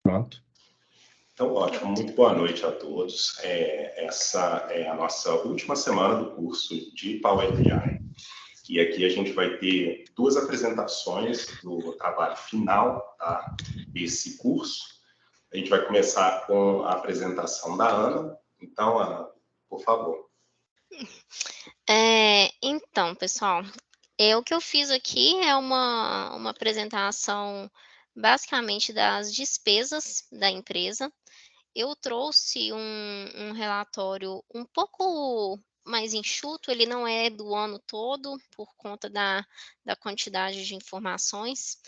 Pronto. Então, ótimo. Muito boa noite a todos. Essa é a nossa última semana do curso de Power BI. E aqui a gente vai ter duas apresentações do trabalho final, tá, desse curso. A gente vai começar com a apresentação da Ana. Então, Ana, por favor. Então, pessoal, o que eu fiz aqui é uma apresentação basicamente das despesas da empresa. Eu trouxe um relatório um pouco mais enxuto, ele não é do ano todo, por conta da quantidade de informações.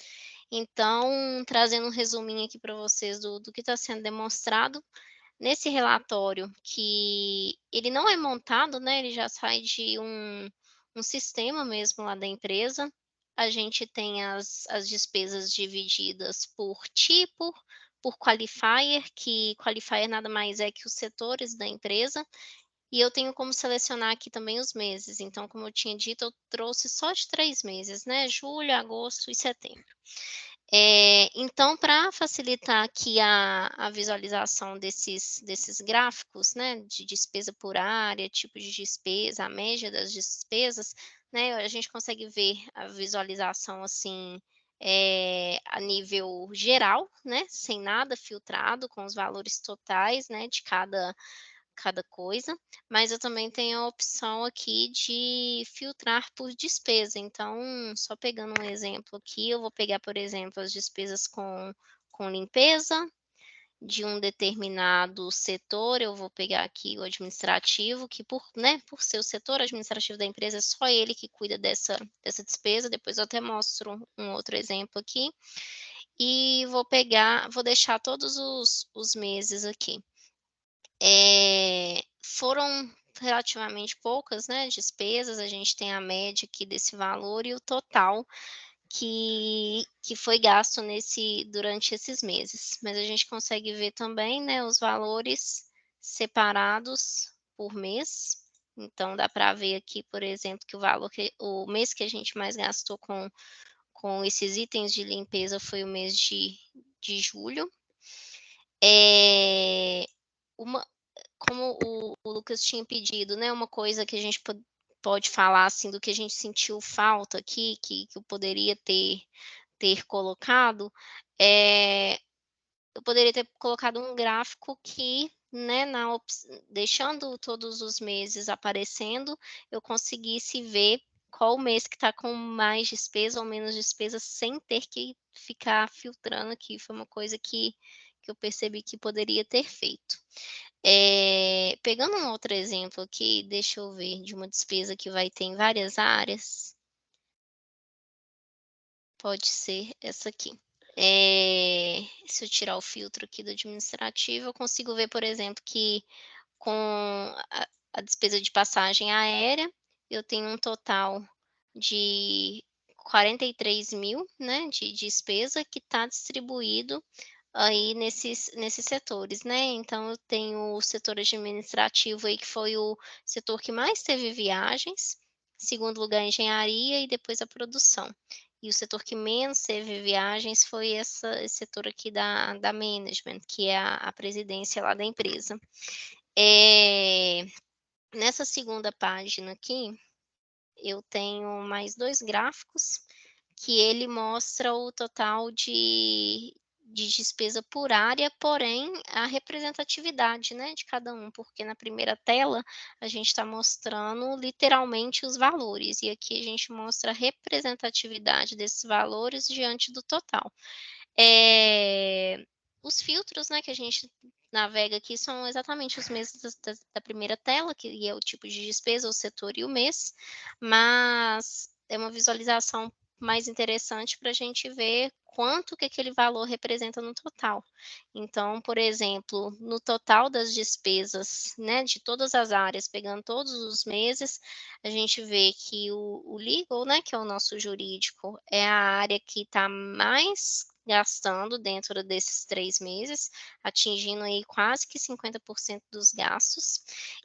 Então, trazendo um resuminho aqui para vocês do que está sendo demonstrado. Nesse relatório, que ele não é montado, né, ele já sai de um sistema mesmo lá da empresa. A gente tem as despesas divididas por tipo, por qualifier, que qualifier nada mais é que os setores da empresa, e eu tenho como selecionar aqui também os meses. Então, como eu tinha dito, eu trouxe só de 3 meses, né, julho, agosto e setembro. Então, para facilitar aqui a visualização desses gráficos, né, de despesa por área, tipo de despesa, a média das despesas, né, a gente consegue ver a visualização, assim, a nível geral, né, sem nada filtrado, com os valores totais, né, de cada coisa, mas eu também tenho a opção aqui de filtrar por despesa. Então, só pegando um exemplo aqui, eu vou pegar, por exemplo, as despesas com limpeza de um determinado setor. Eu vou pegar aqui o administrativo, que por ser o setor administrativo da empresa, é só ele que cuida dessa despesa. Depois eu até mostro um outro exemplo aqui. E vou deixar todos os meses aqui. Foram relativamente poucas, né, despesas. A gente tem a média aqui desse valor e o total que foi gasto durante esses meses. Mas a gente consegue ver também, né, os valores separados por mês. Então, dá para ver aqui, por exemplo, que o mês que a gente mais gastou com esses itens de limpeza foi o mês de julho. Como o Lucas tinha pedido, né, uma coisa que a gente pode falar, assim, do que a gente sentiu falta aqui, que eu poderia ter colocado, eu poderia ter colocado um gráfico que, né, deixando todos os meses aparecendo, eu conseguisse ver qual o mês que está com mais despesa ou menos despesa, sem ter que ficar filtrando aqui. Foi uma coisa que eu percebi que poderia ter feito. Pegando um outro exemplo aqui, deixa eu ver, de uma despesa que vai ter em várias áreas. Pode ser essa aqui. Se eu tirar o filtro aqui do administrativo, eu consigo ver, por exemplo, que com a despesa de passagem aérea, eu tenho um total de 43.000, né, de despesa, que está distribuído aí nesses setores, né. Então eu tenho o setor administrativo aí, que foi o setor que mais teve viagens, segundo lugar a engenharia e depois a produção. E o setor que menos teve viagens foi esse setor aqui da management, que é a presidência lá da empresa. Nessa segunda página aqui, eu tenho mais 2 gráficos, que ele mostra o total de despesa por área, porém a representatividade, né, de cada um, porque na primeira tela a gente está mostrando literalmente os valores, e aqui a gente mostra a representatividade desses valores diante do total. Os filtros, né, que a gente navega aqui são exatamente os mesmos da primeira tela, que é o tipo de despesa, o setor e o mês, mas é uma visualização mais interessante para a gente ver quanto que aquele valor representa no total. Então, por exemplo, no total das despesas, né, de todas as áreas, pegando todos os meses, a gente vê que o legal, né, que é o nosso jurídico, é a área que está mais gastando dentro desses 3 meses, atingindo aí quase que 50% dos gastos.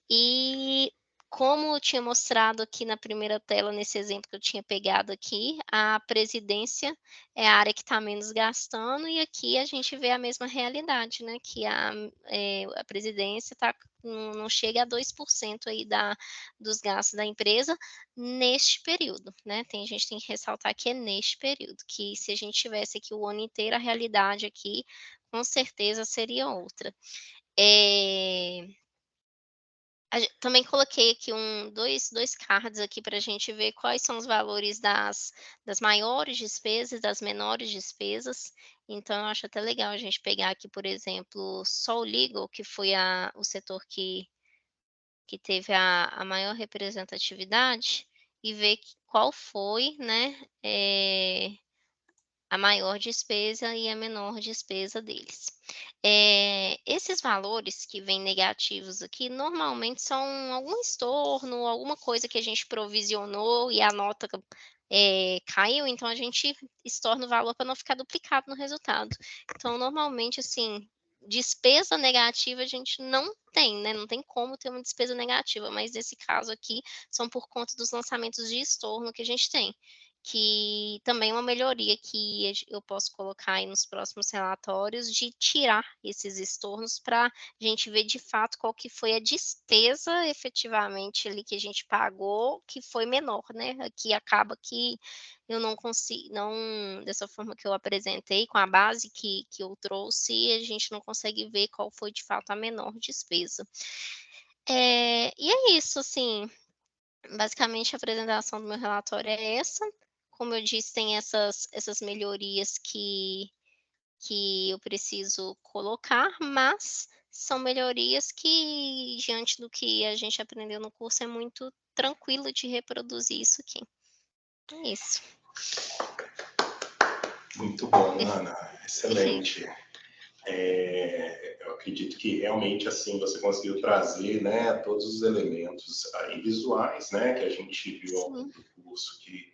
E Como eu tinha mostrado aqui na primeira tela, nesse exemplo que eu tinha pegado aqui, a presidência é a área que está menos gastando, e aqui a gente vê a mesma realidade, né, que a presidência não chega a 2% aí dos gastos da empresa neste período, né. A gente tem que ressaltar que é neste período, que se a gente tivesse aqui o ano inteiro, a realidade aqui, com certeza seria outra. Eh Também coloquei aqui dois cards aqui para a gente ver quais são os valores das maiores despesas e das menores despesas. Então, eu acho até legal a gente pegar aqui, por exemplo, só o legal, que foi o setor que teve a maior representatividade, e ver qual foi, né, a maior despesa e a menor despesa deles. Esses valores que vêm negativos aqui, normalmente são algum estorno, alguma coisa que a gente provisionou e a nota, caiu, então a gente estorna o valor para não ficar duplicado no resultado. Então, normalmente, assim, despesa negativa a gente não tem, né, não tem como ter uma despesa negativa, mas nesse caso aqui, são por conta dos lançamentos de estorno que a gente tem, que também é uma melhoria que eu posso colocar aí nos próximos relatórios, de tirar esses estornos para a gente ver de fato qual que foi a despesa efetivamente ali que a gente pagou, que foi menor, né. Aqui acaba que eu não consigo, não, dessa forma que eu apresentei, com a base que eu trouxe, a gente não consegue ver qual foi de fato a menor despesa. E é isso, assim, basicamente a apresentação do meu relatório é essa. Como eu disse, tem essas melhorias que eu preciso colocar, mas são melhorias que, diante do que a gente aprendeu no curso, é muito tranquilo de reproduzir isso aqui. É isso. Muito bom, Ana, excelente. Eu acredito que realmente assim você conseguiu trazer, né, todos os elementos aí visuais, né, que a gente viu ao longo Sim. do curso, que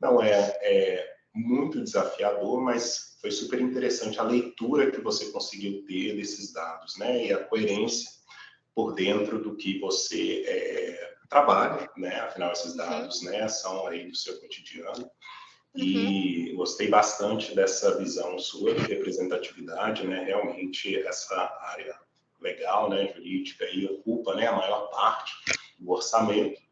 não é muito desafiador, mas foi super interessante a leitura que você conseguiu ter desses dados, né, e a coerência por dentro do que você trabalha, né, afinal esses Uhum, dados, né, são aí do seu cotidiano. uhum, E gostei bastante dessa visão sua de representatividade, né? Realmente essa área legal, né, jurídica, aí ocupa, né, a maior parte do orçamento.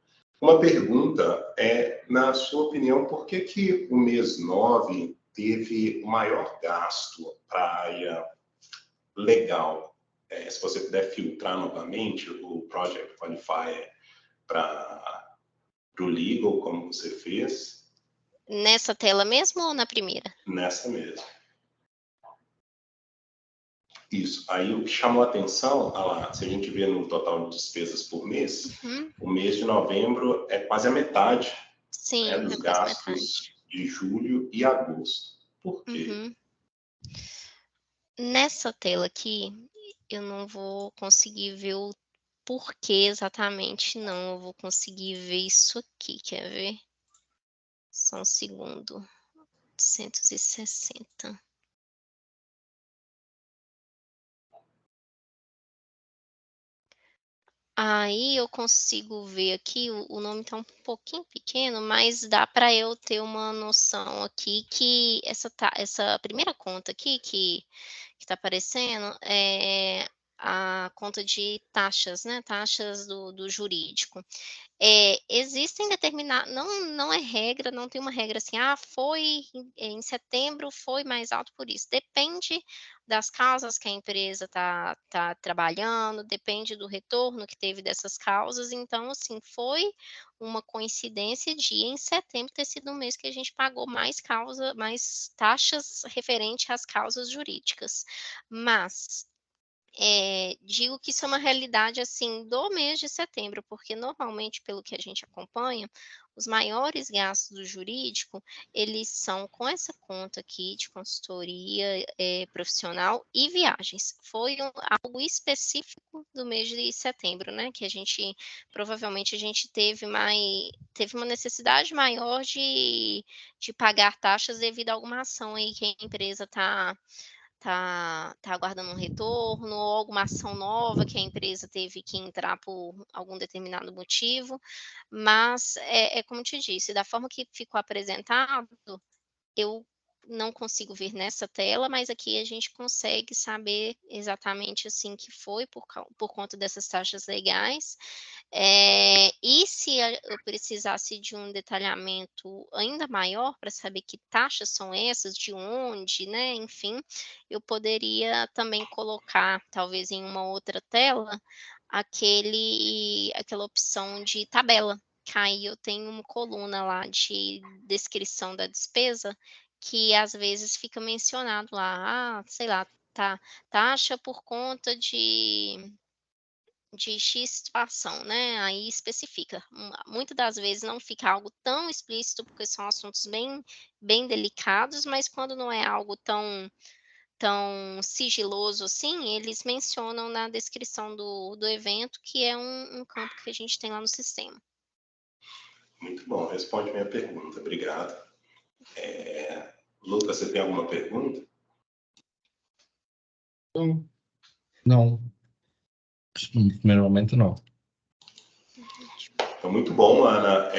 Uma pergunta é, na sua opinião, por que que o mês 9 teve o maior gasto para a área legal? Se você puder filtrar novamente o Project Qualifier para o legal, como você fez, Nessa tela mesmo ou na primeira? nessa mesmo. Isso. Aí o que chamou a atenção, lá, se a gente vê no total de despesas por mês, Uhum. o mês de novembro é quase a metade, né, Sim, é dos quase metade. gastos de julho e agosto. Por quê? Uhum. Nessa tela aqui, eu não vou conseguir ver o porquê exatamente não, eu vou conseguir ver isso aqui, quer ver? Só um segundo. 160. Aí eu consigo ver aqui, o nome está um pouquinho pequeno, mas dá para eu ter uma noção aqui que essa primeira conta aqui que está aparecendo, é a conta de taxas, né, taxas do jurídico. Existem determinados, não é regra, não tem uma regra assim: "Ah, foi em setembro foi mais alto por isso", depende das causas que a empresa tá trabalhando, depende do retorno que teve dessas causas, então, assim, foi uma coincidência de em setembro ter sido um mês que a gente pagou mais taxas referente às causas jurídicas. Mas digo que isso é uma realidade, assim, do mês de setembro, porque normalmente, pelo que a gente acompanha, os maiores gastos do jurídico, eles são com essa conta aqui de consultoria, profissional e viagens. Foi algo específico do mês de setembro, né, que a gente provavelmente a gente teve uma necessidade maior de pagar taxas devido a alguma ação aí que a empresa aguardando um retorno, ou alguma ação nova que a empresa teve que entrar por algum determinado motivo, mas é como te disse, da forma que ficou apresentado, eu não consigo ver nessa tela, mas aqui a gente consegue saber exatamente, assim, que foi por conta dessas taxas legais. E se eu precisasse de um detalhamento ainda maior para saber que taxas são essas, de onde, né, enfim, eu poderia também colocar, talvez em uma outra tela, aquela opção de tabela, que aí eu tenho uma coluna lá de descrição da despesa, que às vezes fica mencionado lá, sei lá, taxa por conta de X situação, né, aí especifica. Muitas das vezes não fica algo tão explícito, porque são assuntos bem delicados, mas quando não é algo tão sigiloso assim, eles mencionam na descrição do evento, que é um campo que a gente tem lá no sistema. Muito bom, responde minha pergunta, obrigado. Lucas, você tem alguma pergunta? Não. No primeiro momento, não. Então, muito bom, Ana.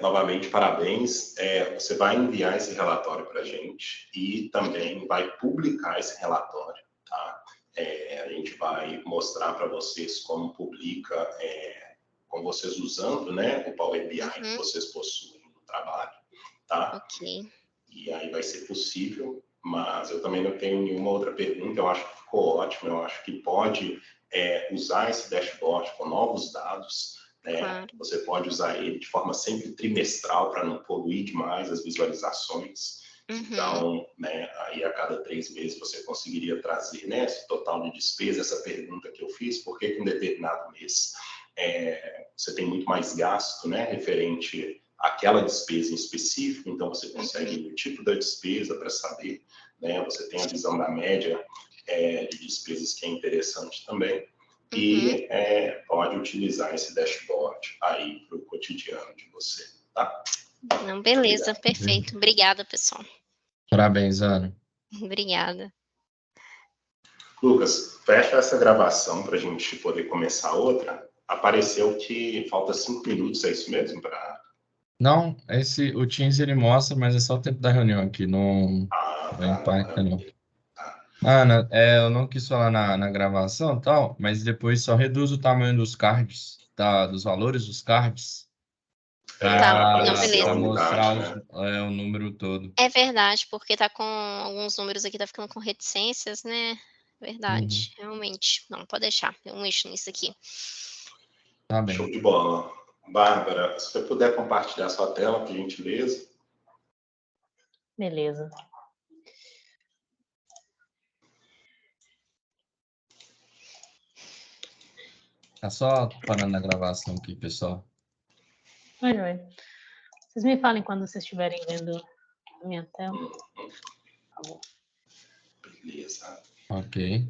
Novamente, parabéns. Você vai enviar esse relatório para a gente e também vai publicar esse relatório, tá? A gente vai mostrar para vocês como publica, com vocês usando, né, o Power BI que vocês possuem no trabalho, tá? Ok. E aí vai ser possível, mas eu também não tenho nenhuma outra pergunta. Eu acho que ficou ótimo. Eu acho que pode usar esse dashboard com novos dados. Claro. Você pode usar ele de forma sempre trimestral para não poluir demais as visualizações. Então, né, aí a cada 3 meses você conseguiria trazer, né, esse total de despesa, essa pergunta que eu fiz, por que um determinado mês você tem muito mais gasto, né, referente àquela despesa em específico, então você consegue o tipo da despesa para saber, né, você tem a visão da média de despesas, que é interessante também. E pode utilizar esse dashboard aí para o cotidiano de você, tá? Não, beleza, obrigado. Perfeito. Obrigada, pessoal. Parabéns, Ana. Obrigada. Lucas, fecha essa gravação para a gente poder começar outra. Apareceu que falta 5 minutos, é isso mesmo? Não, o Teams ele mostra, mas é só o tempo da reunião aqui, não impacta, não. Ana, eu não quis falar na gravação e tal, mas depois só reduz o tamanho dos cards, dos valores dos cards, para mostrar o número todo. É verdade, porque tá com alguns números aqui, tá ficando com reticências, né? Verdade, realmente. Não, pode deixar, eu mexo nisso aqui. Tá bem. Show de bola. Bárbara, se você puder compartilhar sua tela, por gentileza. Beleza. Tá só parando a gravação aqui, pessoal. Oi. Vocês me falem quando vocês estiverem vendo a minha tela. Tá bom. Beleza. Ok.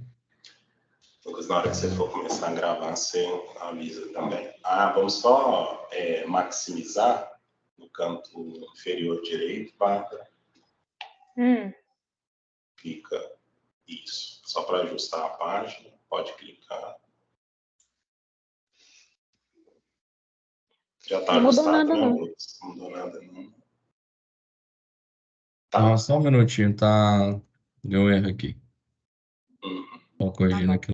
Lucas, na hora que você for começar a gravar, você avisa também. Vamos só maximizar no canto inferior direito, Bárbara. Clica. Isso. Só para ajustar a página, pode clicar. Já está ajustado, né, Lucas? Não mudou nada, não. Tá. Não, só um minutinho, deu erro aqui. Tô corrigindo aqui.